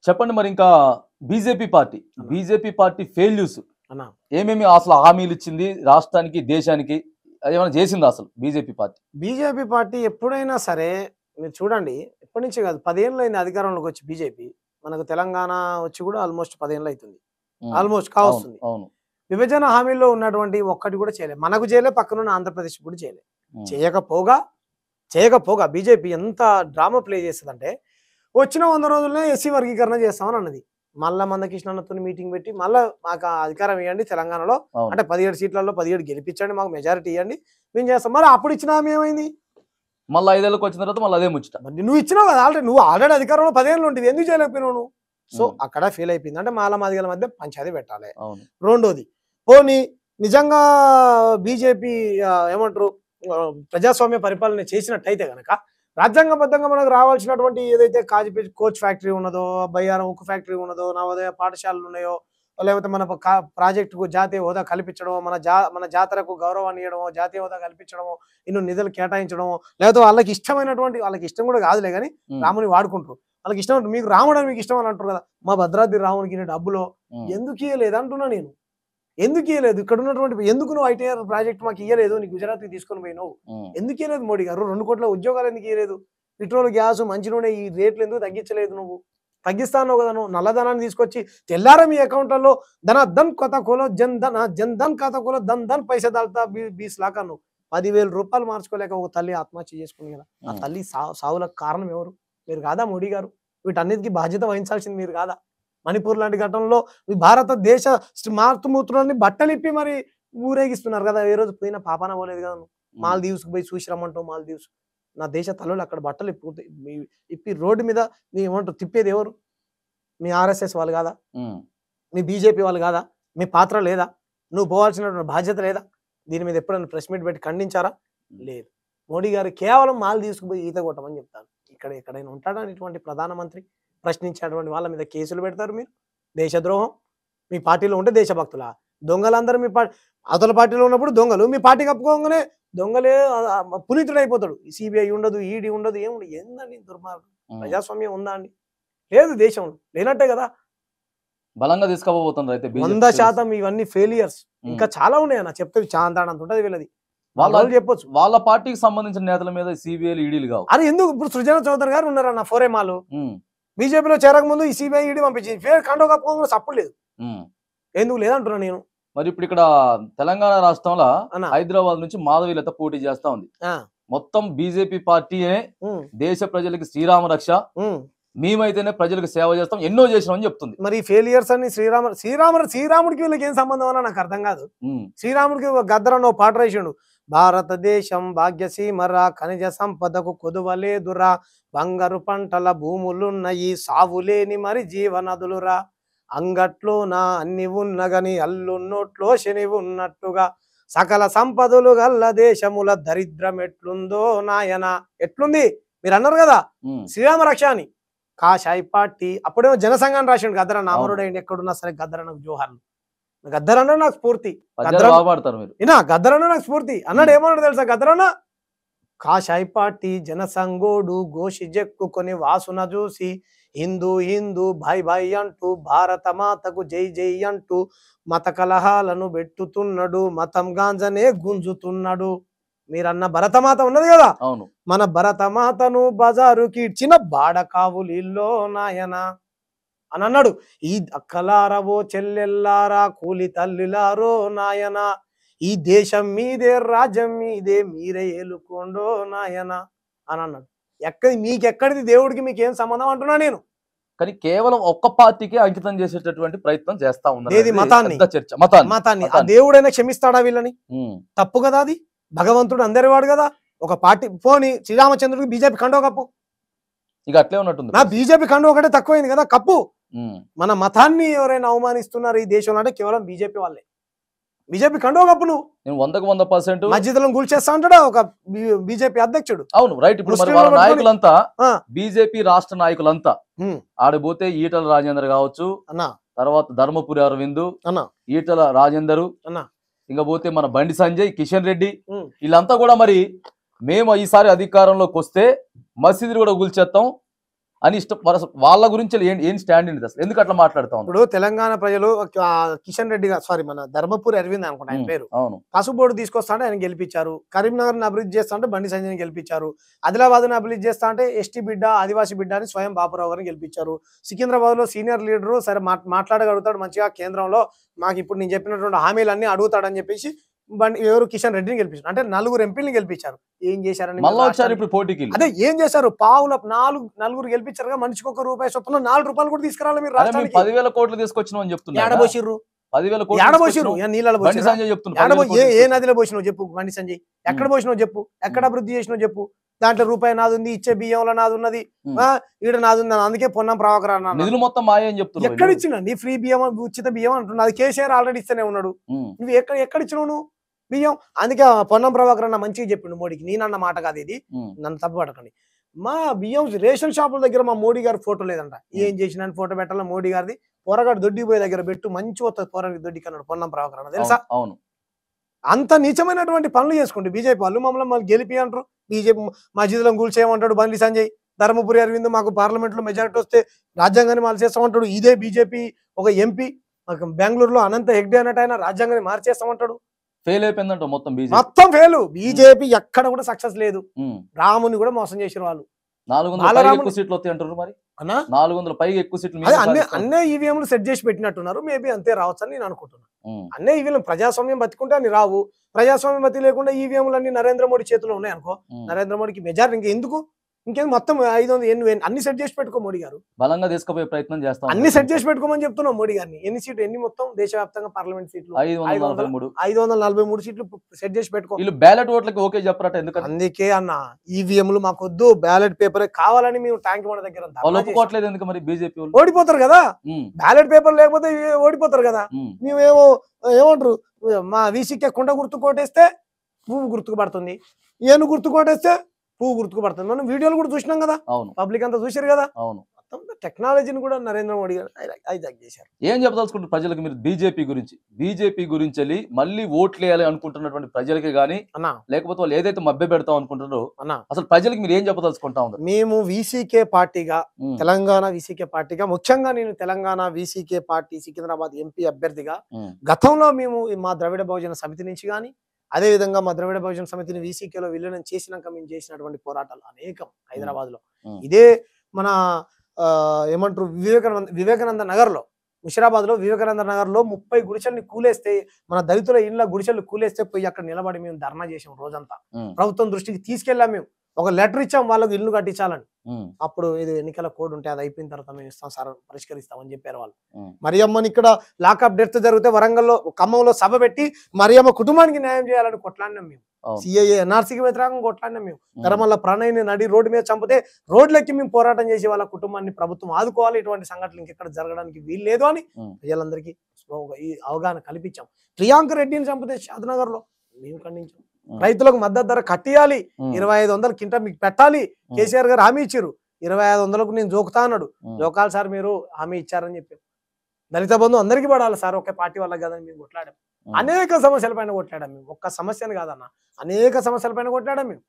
చెప్పండి మరి ఇంకా బీజేపీ పార్టీ ఫెయిల్యూర్స్ అన్నా ఏమేమి అసలు హామీలు ఇచ్చింది రాష్ట్రానికి దేశానికి అదేమైనా చేసింది అసలు బీజేపీ పార్టీ ఎప్పుడైనా సరే మీరు చూడండి ఎప్పటి నుంచి కాదు 10 ఏళ్ళు అయింది అధికారంలోకి వచ్చి బీజేపీ మనకు తెలంగాణ వచ్చి కూడా ఆల్మోస్ట్ 10 ఏళ్ళు అవుతుంది ఆల్మోస్ట్ కావస్తుంది అవును విభజన హామీల్లో ఉన్నటువంటి ఒక్కటి కూడా చేయలేదు మనకు చేయలే పక్కనున్న ఆంధ్రప్రదేశ్ కూడా చేయలేదు చేయకపోగా బీజేపీ ఎంత డ్రామా ప్లే చేస్తుందంటే వచ్చిన 100 రోజుల్లోనే ఎస్సీ వర్గీకరణ చేస్తామని అన్నది మళ్ళా మందకృష్ణతో మీటింగ్ పెట్టి మళ్ళీ మాకు అధికారం ఇవ్వండి తెలంగాణలో అంటే 17 సీట్లలో 17 గెలిపించండి మాకు మెజారిటీ ఇవ్వండి మేము చేస్తాం మరి అప్పుడు ఇచ్చిన హామీ ఏమైంది మళ్ళీ 5 ఏళ్ళకి వచ్చిన తర్వాత మళ్ళీ అదే ముచ్చట నువ్వు ఇచ్చినావు కదా నువ్వు ఆల్రెడీ అధికారంలో 10 ఏళ్ళు ఉంటుంది ఎందుకు చేయలేకపోయినావు నువ్వు సో అక్కడ ఫెయిల్ అయిపోయింది అంటే మాల మాదిగల మధ్య పంచాయతీ పెట్టాలి రెండోది పోనీ నిజంగా బీజేపీ ఏమంటారు ప్రజాస్వామ్య పరిపాలన చేసినట్టయితే కనుక రాజ్యాంగబద్ధంగా మనకు రావాల్సినటువంటి ఏదైతే కాజిపేట కోచ్ ఫ్యాక్టరీ ఉన్నదో బయ్యారం ఉక్కు ఫ్యాక్టరీ ఉన్నదో నవోదయ పాఠశాలలు ఉన్నాయో లేకపోతే మన ప్రాజెక్టుకు జాతీయ హోదా కల్పించడమో మన జాతరకు గౌరవాన్ని ఇవ్వడమో జాతీయ హోదా కల్పించడమో ఇನ್ನು నిధులు కేటాయించడమో లేకపోతే వాళ్ళకి ఇష్టమైనటువంటి వాళ్ళకి ఇష్టం కూడా కాదులే కానీ రాముని వాడుకుంటారు వాళ్ళకి ఇష్టం మీకు రాముడు మీకు ఇష్టం అని అంటారు కదా మా భద్రాద్రి రామునికి డబ్బులో ఎందుకు ఇవ్వలేదు అంటున్నా నేను ఎందుకు ఇవ్వలేదు ఇక్కడ ఉన్నటువంటి ఎందుకు నువ్వు ఐటీఆర్ ప్రాజెక్ట్ మాకు ఇవ్వలేదు నీ గుజరాత్కి తీసుకొని పోయినావు ఎందుకు ఇవ్వలేదు మోడీ గారు 2 కోట్ల ఉద్యోగాలు ఎందుకు ఇవ్వలేదు పెట్రోల్ గ్యాస్ మంచి నూనె ఈ రేట్లు ఎందుకు తగ్గించలేదు నువ్వు తగ్గిస్తాను కదా నువ్వు నల్లధనాన్ని తీసుకొచ్చి తెల్లారా మీ అకౌంట్లలో ధన్ ఖాతా కోలో జన్ ధన్ ఖాతా కోలో ధన్ పైసా దాల్తా 20 లాఖ నువ్వు 10,000 రూపాయలు మార్చుకోలేక ఒక తల్లి ఆత్మహత్య చేసుకుంది కదా ఆ తల్లి సావులకు కారణం ఎవరు మీరు కాదా మోడీ గారు వీటన్నిటికీ బాధ్యత వహించాల్సింది మీరు కాదా మణిపూర్ లాంటి ఘటనలో భారతదేశ మాతృమూత్రులని బట్టలిప్పి మరి ఊరేగిస్తున్నారు కదా ఏ రోజు పోయినా పాపాన పోలేదు కదా మాల్దీవ్స్కి పోయి చూసిరమ్మంటావు మాల్దీవ్స్ నా దేశ తల్లులు అక్కడ బట్టలు ఇప్పి రోడ్డు మీద నీ ఏమంటారు తిప్పేది ఎవరు మీ ఆర్ఎస్ఎస్ వాళ్ళు కాదా మీ బీజేపీ వాళ్ళు కాదా మీ పాత్ర లేదా నువ్వు పోవాల్సినటువంటి బాధ్యత లేదా దీని మీద ఎప్పుడైనా ప్రెస్ మీట్ పెట్టి ఖండించారా లేదు మోడీ గారు కేవలం మాల్దీవ్స్కి పోయి ఈత కొట్టమని చెప్తాను ఇక్కడ ఎక్కడైనా ఉంటాడా ఇటువంటి ప్రధానమంత్రి ప్రశ్నించేటువంటి వాళ్ళ మీద కేసులు పెడతారు మీరు దేశద్రోహం మీ పార్టీలో ఉంటే దేశభక్తులా దొంగలందరూ మీ అవతల పార్టీలో ఉన్నప్పుడు దొంగలు మీ పార్టీ కప్పుకోగానే దొంగలే పునీతుడు అయిపోతాడు సిబిఐ ఉండదు ఈడీ ఉండదు ఏముండదు ఏందండి దుర్మార్గం ప్రజాస్వామ్యం ఉందా అండి లేదు దేశంలో లేనట్టే కదా బలంగా తీసుకోబోతున్నారు అయితే 100% ఇవన్నీ ఫెయిలియర్స్ ఇంకా చాలా ఉన్నాయి అన్న చెప్తే చాంతాడంత ఉంటుంది వీళ్ళది వాళ్ళు చెప్పొచ్చు వాళ్ళ పార్టీకి సంబంధించిన నేతల మీద సిబిఐ ఈడీలు కావు అరే ఎందుకు ఇప్పుడు సృజన చౌదరి గారు ఉన్నారన్న ఫోరేమాలు బీజేపీలో చేరక ముందు ఈ సిబిఐ ఈడీ పంపించింది ఫేర్ కండో కప్పుకోవడం సప్పుడు లేదు ఎందుకు లేదంటున్నా నేను మరి ఇప్పుడు ఇక్కడ తెలంగాణ రాష్ట్రంలో హైదరాబాద్ నుంచి మాధవీలత పోటీ చేస్తా ఉంది మొత్తం బీజేపీ పార్టీనే దేశ ప్రజలకి శ్రీరామ రక్ష మేమైతేనే ప్రజలకు సేవ చేస్తాం ఎన్నో చేసినామని చెప్తుంది మరి ఫెయిలియర్స్ అని శ్రీరాముడికి వీళ్ళకి ఏం సంబంధం అన్నా నాకు అర్థం కాదు శ్రీరాముడికి గద్దరన్న పాట రాసిండు భారతదేశం భాగ్యసీమరా ఖనిజ సంపదకు కొదువలేదురా బంగారు పంటల భూములున్నాయి సావులేని మరి జీవనదులురా అంగట్లో నా అన్ని ఉన్నగని అల్లున్నోట్లో శని ఉన్నట్టుగా సకల సంపదలు గల్ల దేశముల దరిద్రం ఎట్లుందో నాయన ఎట్లుంది మీరు అన్నారు కదా శ్రీరామ రక్ష అని కాషాయి పార్టీ అప్పుడేమో జనసంఘాన్ని రాసిండు గద్దరన్న అమరుడైంది ఎక్కడున్నా సరే గద్దరన్నకు జోహార్లు గద్దరన్న నాకు స్ఫూర్తి గద్దరన్న నాకు స్ఫూర్తి అన్నాడు ఏమన్నాడు తెలుసా గద్దరన్న కాషాయి పార్టీ జనసంగోడు గోషి జెక్కుకొని వాసున చూసి హిందూ హిందూ భాయ్ భాయ్ అంటూ భారత మాతకు జై జై అంటూ మత కలహాలను పెట్టుతున్నాడు మతం గాంజనే గుంజుతున్నాడు మీరన్న భరతమాత ఉన్నది కదా మన భరతమాతను బజారుకి ఇచ్చిన బాడకావులిల్లో నాయన అని అన్నాడు ఈ అక్కలారవో చెల్లెల్లారా కూలి తల్లిలారో నాయన ఈ దేశం మీదే రాజ్యం మీదే మీరే ఏలుకోండో నాయన అని అన్నాడు మీకెక్కడిది దేవుడికి మీకేం సంబంధం అంటున్నా నేను కానీ కేవలం ఒక్క పార్టీకి అంకితం చేసేటటువంటి ప్రయత్నం చేస్తా ఉన్నారు మతాన్ని ఆ దేవుడైనా క్షమిస్తాడా వీళ్ళని తప్పు కదా అది భగవంతుడు అందరి వాడు కదా ఒక పార్టీ పోని శ్రీరామచంద్రుడికి బీజేపీ కండో కప్పు ఇక అట్లే ఉన్నట్టుంది నా బీజేపీ కండో ఒకటే తక్కువైంది కదా కప్పు మన మతాన్ని ఎవరైనా అవమానిస్తున్నారు ఈ దేశంలో అంటే కేవలం బీజేపీ వాళ్ళే బీజేపీ కండో కప్పు నువ్వు 100% మస్జిద్లను కూల్చేస్తా అంటాడా ఒక బీజేపీ అధ్యక్షుడు అవును రైట్ ఇప్పుడు మరి వాళ్ళ నాయకులంతా బీజేపీ రాష్ట్ర నాయకులంతా ఆడిపోతే ఈటల రాజేందర్ కావచ్చు తర్వాత ధర్మపురి అరవింద్ ఈటల రాజేందరు ఇంకా పోతే మన బండి సంజయ్ కిషన్ రెడ్డి వీళ్ళంతా కూడా మరి మేము ఈసారి అధికారంలోకి వస్తే మసీదులు కూడా కూల్చేస్తాం అని ఇష్టం వాళ్ళ గురించి ఏం స్టాండ్ ఏంటి అసలు, ఎందుకు అట్లా మాట్లాడుతా ఇప్పుడు తెలంగాణ ప్రజలు కిషన్ రెడ్డి గారు సారీ మన ధర్మపురి అరవింద్ అనుకుంటా ఆయన పేరు, పసుపు బోర్డు తీసుకొస్తా అంటే ఆయన గెలిపించారు. కరీంనగర్ ని అభివృద్ధి చేస్తా అంటే బండి సంజయ్ గెలిపించారు. ఆదిలాబాద్ ని అభివృద్ధి చేస్తా అంటే ఎస్టీ బిడ్డ ఆదివాసీ బిడ్డ అని స్వయం బాపురావు గారిని గెలిపించారు. సికింద్రాబాద్ లో సీనియర్ లీడరు సరే మాట్లాడగలుగుతాడు మంచిగా, కేంద్రంలో మాకు ఇప్పుడు నేను చెప్పినటువంటి హామీలన్నీ అడుగుతాడని చెప్పేసి ఎవరు కిషన్ రెడ్డిని గెలిపించారు. అంటే 4 ఎంపీలని గెలిపించారు. ఏం చేశారని అదే ఏం చేశారు, పావుల 4 గెలిపించారుగా, మనిషికి ₹1 చొప్పున 4 రూపాయలు కూడా తీసుకురాలి. మీరు 10,000 కోట్లు తీసుకొచ్చినాం అని చెప్తున్నారు. ఏడబోసిర్రు 10,000 పోసిరు నీళ్ళలో ఏ నదిలో పోసినావు చెప్పు బండి సంజయ్, ఎక్కడ పోసినావు చెప్పు, ఎక్కడ అభివృద్ధి చేసినావు చెప్పు. దాంట్లో రూపాయి నాది ఉంది, ఇచ్చే బియ్యంలో నాది ఉన్నది, ఈడ నాది ఉంది. అందుకే పొన్నం ప్రభాకర్ అన్న నిధులు మొత్తం మాయ అని చెప్తున్నా. ఎక్కడ ఇచ్చినా నీ ఫ్రీ బియ్యం ఉచిత బియ్యం అంటున్నా, అది కేసీఆర్ ఆల్రెడీ ఇస్తూనే ఉన్నాడు. నువ్వు ఎక్కడ ఇచ్చినావు నువ్వు బియ్యం? అందుకే పొన్నం ప్రభాకర్ అన్న మంచిగా చెప్పిండు మోడీకి, నేనన్న మాట కాదు ఇది, నన్ను తప్పు పడకండి. మా బియ్యం రేషన్ షాపుల దగ్గర మా మోడీ గారి ఫోటో లేదంట. ఏం చేసిన ఫోటో పెట్టాల మోడీ గారిది, పొరగాడు దొడ్డిపోయే దగ్గర పెట్టు మంచి వస్తుంది పోరానికి దొడ్డికి అన్నాడు పొన్నం ప్రభాకర్ అన్న, తెలుసా? అవును, అంత నీచమైనటువంటి పనులు చేసుకోండి బీజేపీ వాళ్ళు. మమ్మల్ని గెలిపి అంటారు, బీజేపీ మస్జిద్లను కూల్చేయమంటాడు బండి సంజయ్. ధర్మపురి అరవింద్ మాకు పార్లమెంట్ లో మెజారిటీ వస్తే రాజ్యాంగాన్ని మార్చేస్తామంటాడు. ఇదే బీజేపీ ఒక ఎంపీ బెంగళూరులో అనంత హెగ్డే అన్నట్టు ఆయన రాజ్యాంగాన్ని మార్చేస్తామంటాడు. ఫెయిల్ అయిపోయిందంట మొత్తం ఫెయిల్. బీజేపీ ఎక్కడ కూడా సక్సెస్ లేదు. రాముని కూడా మోసం చేసారు వాళ్ళు. 400 సీట్లు వస్తాయి అంటారు. మరి 400 పైగా ఎక్కువ సీట్లు అన్నీ ఈవీఎంలు సెట్ చేసి పెట్టినట్టున్నారు. మేబీ అంతే రావచ్చు అని నేను అనుకుంటున్నాను. అన్నీ ఈవీఎం ప్రజాస్వామ్యం బతికుంటే అని రావు. ప్రజాస్వామ్యం బతి లేకుండా ఈవీఎంలు అన్ని నరేంద్ర మోడీ చేతిలో ఉన్నాయి అనుకో, నరేంద్ర మోడీకి మెజారిటీ ఇంకేం మొత్తం 500 అన్ని సెట్ చేసి పెట్టుకో మోడీ గారు. బలంగా తీసుకుపోయే ప్రయత్నం చేస్తాం. అన్ని సెట్ చేసి పెట్టుకోమని చెప్తున్నాం మోడీ గారిని. ఎన్ని మొత్తం దేశవ్యాప్తంగా పార్లమెంట్ సీట్లు 543 సీట్లు సెట్ చేసి పెట్టుకో. వీళ్ళు బ్యాలెట్ ఓట్లకి ఓకే చెప్పరట. ఎందుకంటే అందుకే అన్న ఈవీఎంలు మాకొద్దు, బ్యాలెట్ పేపర్ కావాలని మేము ట్యాంక్ మన దగ్గర ఒప్పుకోవట్లేదు. ఎందుకు మరి బీజేపీ ఓడిపోతారు కదా, బ్యాలెట్ పేపర్ లేకపోతే ఓడిపోతారు కదా. ఏమంటారు, మా వీసీకే కుండ గుర్తు కోటేస్తే పువ్వు గుర్తుకు పడుతుంది, ఏను గుర్తు కోటేస్తే పువ్వు గుర్తుకు పడుతుంది. మనం వీడియోలు కూడా చూసినాం కదా, పబ్లిక్ అంతా చూసారు కదా. టెక్నాలజీని కూడా నరేంద్ర మోడీ గారు హైజాక్ చేశారు. ఏం చెప్పదలుచుకుంటారు ప్రజలకు మీరు బీజేపీ గురించి వెళ్ళి మళ్ళీ ఓట్లు వేయాలి అనుకుంటున్నటువంటి ప్రజలకి గానీ, లేకపోతే వాళ్ళు ఏదైతే మభ్య పెడతాం అనుకుంటున్నారో అసలు ప్రజలకు మీరు ఏం చెప్పదలుచుకుంటా ఉన్నారు? మేము వీసీకే పార్టీగా, తెలంగాణ వీసీకే పార్టీగా, ముఖ్యంగా నేను Telangana VCK party Secunderabad MP అభ్యర్థిగా గతంలో మేము మా ద్రవిడ బహుజన సమితి నుంచి గానీ, అదే విధంగా మా ద్రవిడ బహుజన సమితిని వీసీకేలో విలీనం చేసినాక మేము చేసినటువంటి పోరాటాలు అనేకం. హైదరాబాద్ లో ఇదే మన ఏమంటారు వివేకానంద నగర్ లో, ముషిరాబాద్ లో వివేకానంద నగర్ లో 30 గుడిసెల్ని కూలేస్తే, మన దళితుల ఇండ్ల గుడిసెలు కూలేస్తే పోయి అక్కడ నిలబడి మేము ధర్నా చేసాం రోజంతా. ప్రభుత్వం దృష్టికి తీసుకెళ్ళాం, మేము ఒక లెటర్ ఇచ్చాం వాళ్ళకు ఇల్లు కట్టించాలని. అప్పుడు ఇది ఎన్నికల కోడ్ ఉంటే అది అయిపోయిన తర్వాత మేము ఇస్తాం సార్, పరిష్కరిస్తామని చెప్పారు వాళ్ళు. మరియమ్మని ఇక్కడ లాకప్ డెత్ జరిగితే వరంగల్లో ఖమ్మంలో సభ పెట్టి మరియమ్మ కుటుంబానికి న్యాయం చేయాలని కొట్లాడినాం మేము. సిఐఏ ఎన్ఆర్సీకి వ్యతిరేకంగా కొట్లాడినాం మేము. కరమల్ల ప్రణయ్ని నడి రోడ్డు మీద చంపితే రోడ్లెక్కి మేము పోరాటం చేసి వాళ్ళ కుటుంబాన్ని ప్రభుత్వం ఆదుకోవాలి, ఇటువంటి సంఘటనలు ఇంకెక్కడ జరగడానికి వీలు లేదు అని ప్రజలందరికీ ఈ అవగాహన కల్పించాం. ప్రియాంక రెడ్డిని చంపితే షాద్నగర్ లో మేము ఖండించాం. రైతులకు మద్దతు ధర కట్టియాలి, 2500 కింటా మీకు పెట్టాలి, కేసీఆర్ గారు హామీ ఇచ్చారు. 2500కు నేను జోకుతా అన్నాడు. జోకాలి సార్ మీరు హామీ ఇచ్చారని చెప్పారు. దళిత బంధు అందరికీ పడాలి సార్, ఒకే పార్టీ వాళ్ళకి కదని మేము కొట్లాడాం. అనేక సమస్యల పైన కొట్లాడాం మేము. ఒక్క సమస్యను కాదన్న, అనేక సమస్యల పైన కొట్లాడాం మేము.